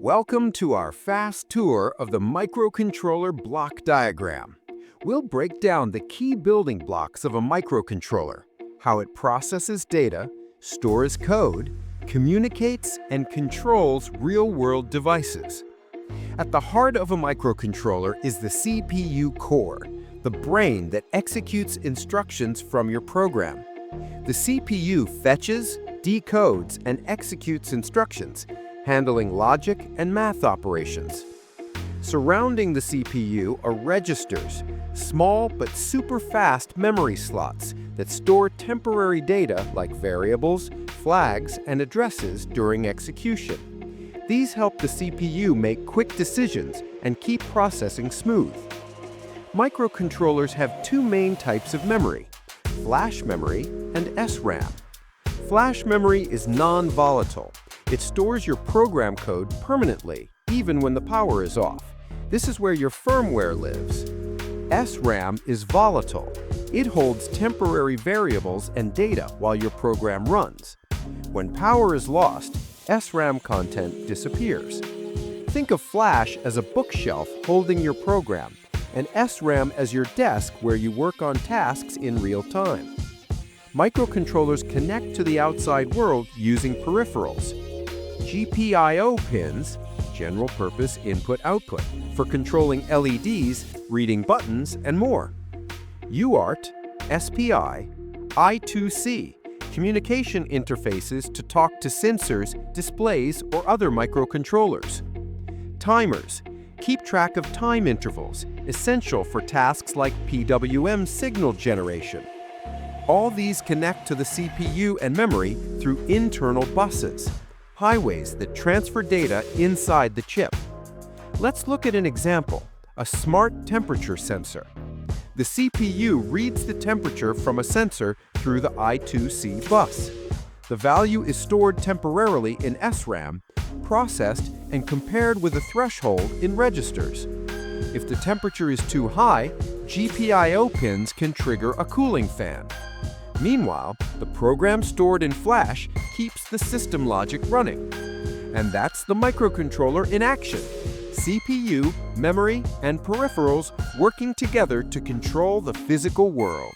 Welcome to our fast tour of the microcontroller block diagram. We'll break down the key building blocks of a microcontroller, how it processes data, stores code, communicates, and controls real-world devices. At the heart of a microcontroller is the CPU core, the brain that executes instructions from your program. The CPU fetches, decodes, and executes instructions, handling logic and math operations. Surrounding the CPU are registers, small but super fast memory slots that store temporary data like variables, flags, and addresses during execution. These help the CPU make quick decisions and keep processing smooth. Microcontrollers have two main types of memory: flash memory and SRAM. Flash memory is non-volatile. It stores your program code permanently, even when the power is off. This is where your firmware lives. SRAM is volatile. It holds temporary variables and data while your program runs. When power is lost, SRAM content disappears. Think of flash as a bookshelf holding your program, and SRAM as your desk where you work on tasks in real time. Microcontrollers connect to the outside world using peripherals. GPIO pins, general purpose input-output, for controlling LEDs, reading buttons, and more. UART, SPI, I2C, communication interfaces to talk to sensors, displays, or other microcontrollers. Timers, keep track of time intervals, essential for tasks like PWM signal generation. All these connect to the CPU and memory through internal buses, highways that transfer data inside the chip. Let's look at an example, a smart temperature sensor. The CPU reads the temperature from a sensor through the I2C bus. The value is stored temporarily in SRAM, processed and compared with a threshold in registers. If the temperature is too high, GPIO pins can trigger a cooling fan. Meanwhile, the program stored in flash keeps the system logic running. And that's the microcontroller in action. CPU, memory, and peripherals working together to control the physical world.